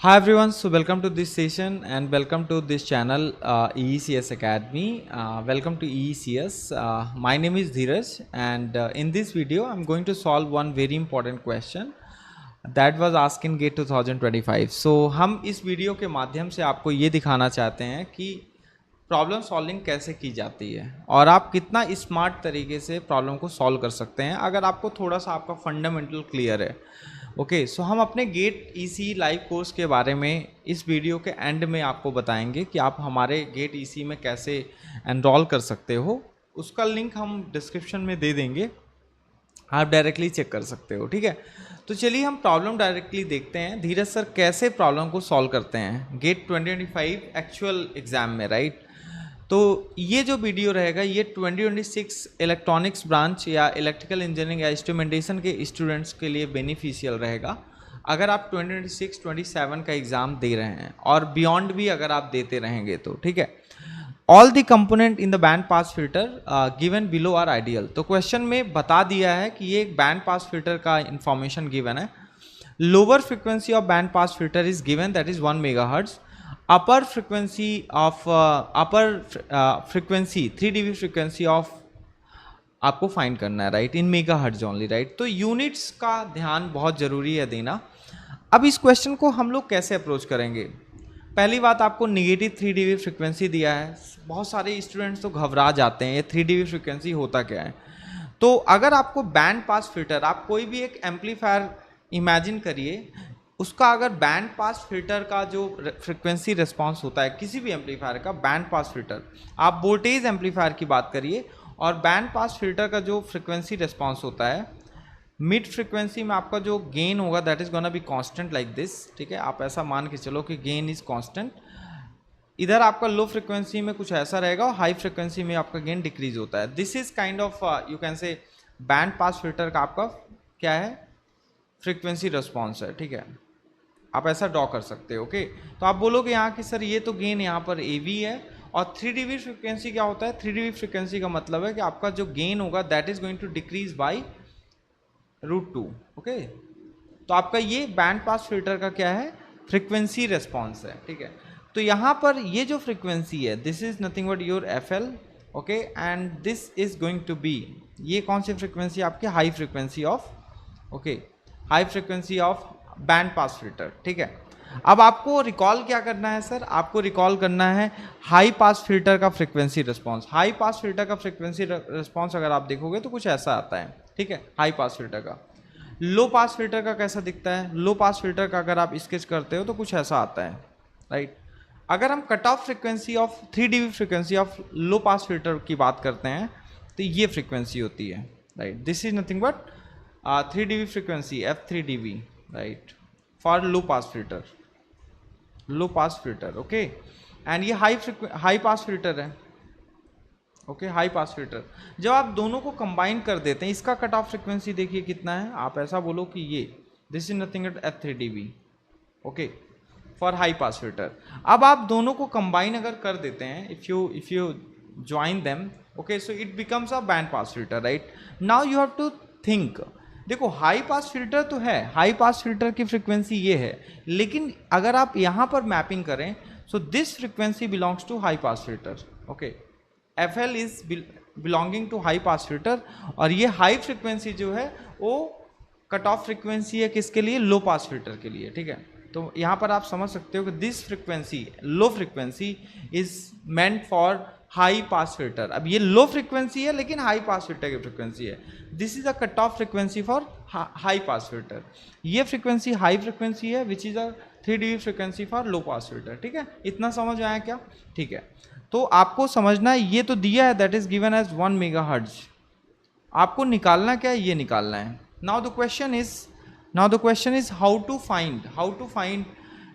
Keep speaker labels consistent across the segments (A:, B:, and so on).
A: Hi everyone, so welcome to this session and welcome to this channel EECS Academy. Welcome to EECS. My name is Dheeraj and in this video I'm going to solve one very important question that was asked in GATE 2025. So हम इस video के माध्यम से आपको ये दिखाना चाहते हैं कि प्रॉब्लम सॉल्विंग कैसे की जाती है और आप कितना स्मार्ट तरीके से प्रॉब्लम को सॉल्व कर सकते हैं अगर आपको थोड़ा सा आपका फंडामेंटल क्लियर है। ओके सो हम अपने गेट ईसी लाइव कोर्स के बारे में इस वीडियो के एंड में आपको बताएंगे कि आप हमारे गेट ईसी में कैसे एनरोल कर सकते हो। उसका लिंक हम डिस्क्रिप्शन में दे देंगे, आप डायरेक्टली चेक कर सकते हो। ठीक है, तो चलिए हम प्रॉब्लम डायरेक्टली देखते हैं। धीरज सर कैसे प्रॉब्लम को सॉल्व करते हैं गेट 2025 एक्चुअल एग्जाम में, राइट। तो ये जो वीडियो रहेगा ये 2026 इलेक्ट्रॉनिक्स ब्रांच या इलेक्ट्रिकल इंजीनियरिंग या इंस्ट्रूमेंटेशन के स्टूडेंट्स के लिए बेनिफिशियल रहेगा अगर आप 2026-27 का एग्ज़ाम दे रहे हैं और बियॉन्ड भी अगर आप देते रहेंगे तो। ठीक है, all the component in the band pass filter given below are ideal. तो क्वेश्चन में बता दिया है कि ये एक बैंड पास फिल्टर का इंफॉर्मेशन गिवन है। Lower frequency of band pass filter is given, that is 1 megahertz. Upper frequency of 3 dB frequency of आपको फाइंड करना है, right, in megahertz only, right. तो यूनिट्स का ध्यान बहुत ज़रूरी है देना। अब इस क्वेश्चन को हम लोग कैसे अप्रोच करेंगे? पहली बात, आपको नेगेटिव 3 dB फ्रिक्वेंसी दिया है। बहुत सारे स्टूडेंट्स तो घबरा जाते हैं ये 3 dB फ्रिक्वेंसी होता क्या है। तो अगर आपको बैंड पास फिल्टर, आप कोई भी एक एम्पलीफायर इमेजिन करिए, उसका अगर बैंड पास फिल्टर का जो फ्रिक्वेंसी रिस्पांस होता है किसी भी एम्पलीफायर का, बैंड पास फिल्टर, आप वोल्टेज एम्पलीफायर की बात करिए और बैंड पास फिल्टर का जो फ्रिक्वेंसी रिस्पांस होता है, मिड फ्रिक्वेंसी में आपका जो गेन होगा that is gonna be constant like this. ठीक है, आप ऐसा मान के चलो कि गेन इज कांस्टेंट। इधर आपका लो फ्रिक्वेंसी में कुछ ऐसा रहेगा और हाई फ्रिक्वेंसी में आपका गेन डिक्रीज होता है। This is kind of you can say band pass filter का आपका क्या है, फ्रिक्वेंसी रिस्पॉन्स है। ठीक है, आप ऐसा ड्रॉ कर सकते हो। ओके, तो आप बोलोगे यहाँ कि सर ये तो गेन यहाँ पर AV है और 3 dB फ्रिक्वेंसी क्या होता है? 3 dB फ्रिक्वेंसी का मतलब है कि आपका जो गेन होगा that is going to decrease by √2। Okay, तो आपका ये बैंड पास फिल्टर का क्या है, फ्रिक्वेंसी रेस्पॉन्स है। ठीक है, तो यहाँ पर ये जो फ्रिक्वेंसी है this is nothing but your FL। Okay, and this is going to be, ये कौन सी फ्रिक्वेंसी आपकी, high frequency of, okay, high frequency of band pass filter. ठीक है, अब आपको रिकॉल क्या करना है सर? आपको रिकॉल करना है हाई पास फिल्टर का frequency response. High pass filter का फ्रिक्वेंसी रिस्पांस अगर आप देखोगे तो कुछ ऐसा आता है। ठीक है, हाई पास फिल्टर का। लो पास फिल्टर का कैसा दिखता है? लो पास फिल्टर का अगर आप स्केच करते हो तो कुछ ऐसा आता है, राइट। अगर हम cut off frequency of 3 dB frequency of low pass filter की बात करते हैं तो ये फ्रिक्वेंसी होती है, right. This is nothing but 3 dB frequency, F3 dB, right, for low pass filter, low pass filter. Okay, and ये हाई पास फिल्टर है। Okay, high pass filter. जब आप दोनों को कंबाइन कर देते हैं, इसका कट ऑफ फ्रिक्वेंसी देखिए कितना है, आप ऐसा बोलो कि ये this is nothing but F3 dB, okay, for high pass filter. अब आप दोनों को कंबाइन अगर कर देते हैं, if you join them, okay, so it becomes a band pass filter, right. Now you have to think, देखो हाई पास फिल्टर तो है, हाई पास फिल्टर की फ्रिक्वेंसी ये है, लेकिन अगर आप यहाँ पर मैपिंग करें so this frequency belongs to high pass filter. Okay, FL is belonging to high pass filter और ये हाई फ्रिक्वेंसी जो है वो कट ऑफ फ्रिक्वेंसी है किसके लिए, लो पास फिल्टर के लिए। ठीक है, तो यहाँ पर आप समझ सकते हो कि this frequency, low frequency is meant for high pass filter. अब ये लो फ्रिक्वेंसी है लेकिन हाई पास फिल्टर की फ्रिक्वेंसी है। This is a cut off frequency for high pass filter. ये फ्रिक्वेंसी हाई फ्रिक्वेंसी है which is a 3 dB frequency for low pass filter. ठीक है, इतना समझ आया क्या? ठीक है, तो आपको समझना है, ये तो दिया है that is given as 1 megahertz. आपको निकालना क्या है, ये निकालना है। Now the question is how to find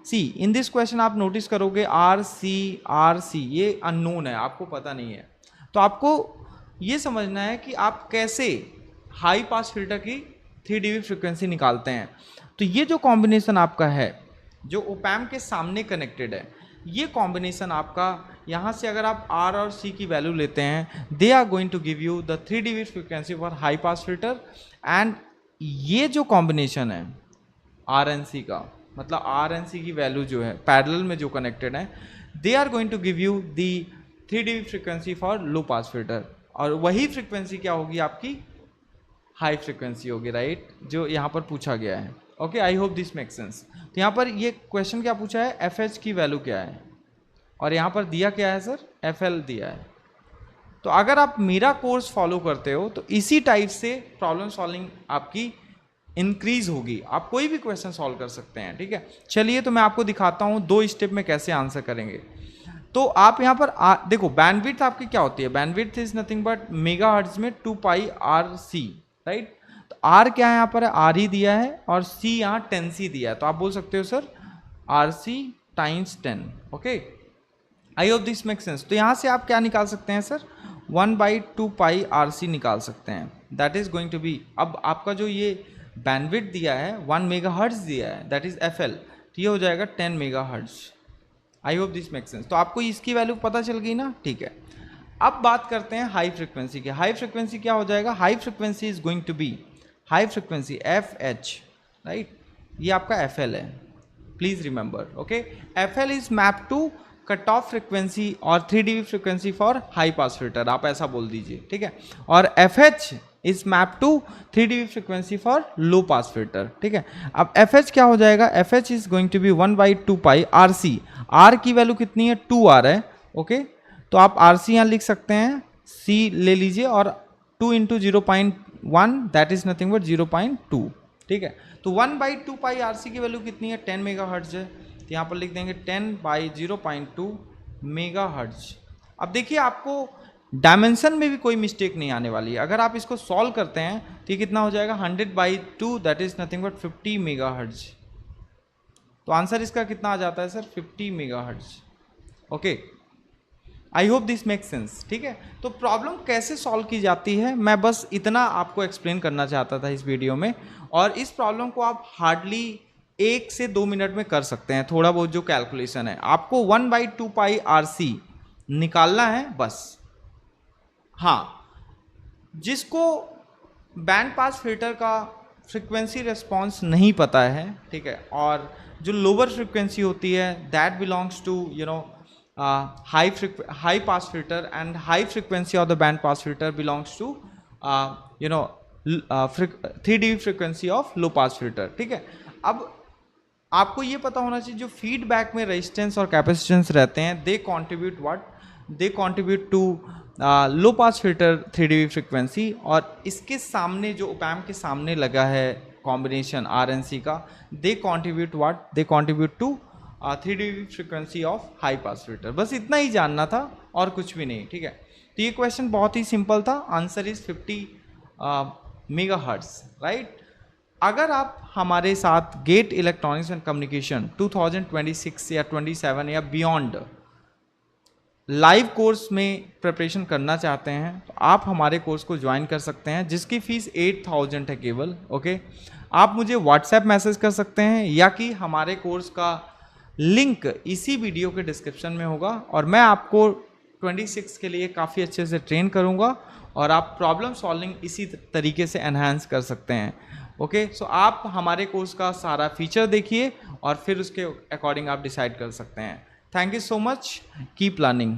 A: C in this question. आप नोटिस करोगे RC ये अननोन है, आपको पता नहीं है। तो आपको ये समझना है कि आप कैसे हाई पास फिल्टर की 3 dB फ्रिक्वेंसी निकालते हैं। तो ये जो कॉम्बिनेशन आपका है जो ओपैम्प के सामने कनेक्टेड है, ये कॉम्बिनेशन आपका यहाँ से अगर आप R और C की वैल्यू लेते हैं they are going to give you the 3 dB frequency for high pass filter. And ये जो कॉम्बिनेशन है RNC का, मतलब आर एंड सी की वैल्यू जो है पैरेलल में जो कनेक्टेड है, they are going to give you the 3 dB frequency for low pass filter, और वही फ्रिक्वेंसी क्या होगी आपकी हाई फ्रिक्वेंसी होगी, राइट, जो यहाँ पर पूछा गया है। Okay, I hope this make sense. तो यहाँ पर ये क्वेश्चन क्या पूछा है, एफ एच की वैल्यू क्या है, और यहाँ पर दिया क्या है सर, एफ एल दिया है। तो अगर आप मेरा कोर्स फॉलो करते हो तो इसी टाइप से प्रॉब्लम सॉल्विंग आपकी इंक्रीज होगी, आप कोई भी क्वेश्चन सॉल्व कर सकते हैं, ठीक है। चलिए तो मैं आपको दिखाता हूँ 2 स्टेप में कैसे आंसर करेंगे। तो आप यहाँ पर देखो बैंडविड्थ आपकी क्या होती है, bandwidth is nothing but megahertz में 2 पाई आर सी, राइट। तो आर क्या है यहाँ पर, आर ही दिया है, और सी यहाँ 10 सी दिया है, तो आप बोल सकते हो sir R C times 10। Okay, I hope this make sense. तो यहाँ से आप क्या निकाल सकते हैं सर, 1/2 पाई आर सी निकाल सकते हैं, that is going to be, अब आपका जो ये बैंडविड्थ दिया है 1 मेगाहर्ट्ज दिया है, दैट इज एफ एल, तो ये हो जाएगा 10 megahertz. I hope this make sense. तो आपको इसकी वैल्यू पता चल गई ना, ठीक है। अब बात करते हैं हाई फ्रिक्वेंसी की। हाई फ्रिक्वेंसी क्या हो जाएगा, high frequency is going to be high frequency F H, right, ये आपका एफ एल है, please remember. Okay, F L is map to cut off frequency और 3 dB frequency for high pass filter, आप ऐसा बोल दीजिए, ठीक है। और F H is map to 3 dB frequency for low pass filter, ठीक है। अब एफ एच क्या हो जाएगा, F H is going to be 1/2 pi R C, R की वैल्यू कितनी है, 2 आर है, ओके। तो आप आर सी यहाँ लिख सकते हैं, सी ले लीजिए, और 2 × 0.1 दैट इज नथिंग बट 0.2, ठीक है। तो 1/2 पाई आर सी की वैल्यू कितनी है, 10 मेगाहर्ट्ज है, तो यहाँ पर लिख देंगे 10/0.2 मेगाहर्ट्ज। अब देखिए आपको डायमेंशन में भी कोई मिस्टेक नहीं आने वाली है, अगर आप इसको सॉल्व करते हैं तो ये कितना हो जाएगा, 100/2 that is nothing but 50 megahertz. तो आंसर इसका कितना आ जाता है sir, 50 megahertz. Okay, I hope this make sense, ठीक है। तो प्रॉब्लम कैसे सॉल्व की जाती है, मैं बस इतना आपको एक्सप्लेन करना चाहता था इस वीडियो में, और इस प्रॉब्लम को आप हार्डली 1 से 2 मिनट में कर सकते हैं, थोड़ा बहुत जो कैलकुलेशन है, आपको 1/2 पाई आर सी निकालना है बस। हाँ, जिसको बैंड पास फिल्टर का फ्रिक्वेंसी रिस्पॉन्स नहीं पता है, ठीक है, और जो लोअर फ्रिक्वेंसी होती है that belongs to you know high pass filter, and high frequency of the band pass filter belongs to 3 dB frequency of low pass filter, ठीक है। अब आपको ये पता होना चाहिए जो फीडबैक में रेजिस्टेंस और कैपेसिटेंस रहते हैं, they contribute what, they contribute to low pass filter 3 dB frequency, और इसके सामने जो ओपैम्प के सामने लगा है कॉम्बिनेशन आर एन सी का, they contribute what, they contribute to 3 dB frequency of high pass filter. बस इतना ही जानना था और कुछ भी नहीं, ठीक है। तो ये क्वेश्चन बहुत ही सिंपल था, आंसर इज 50 मेगाहर्ट्ज, राइट। अगर आप हमारे साथ गेट इलेक्ट्रॉनिक्स एंड कम्युनिकेशन 2026 या 27 या बियॉन्ड लाइव कोर्स में प्रिपरेशन करना चाहते हैं तो आप हमारे कोर्स को ज्वाइन कर सकते हैं, जिसकी फ़ीस 8000 है केवल, ओके। आप मुझे व्हाट्सएप मैसेज कर सकते हैं, या कि हमारे कोर्स का लिंक इसी वीडियो के डिस्क्रिप्शन में होगा, और मैं आपको 26 के लिए काफ़ी अच्छे से ट्रेन करूँगा, और आप प्रॉब्लम सॉल्विंग इसी तरीके से एनहांस कर सकते हैं, ओके। सो आप हमारे कोर्स का सारा फीचर देखिए और फिर उसके अकॉर्डिंग आप डिसाइड कर सकते हैं। Thank you so much. Keep learning.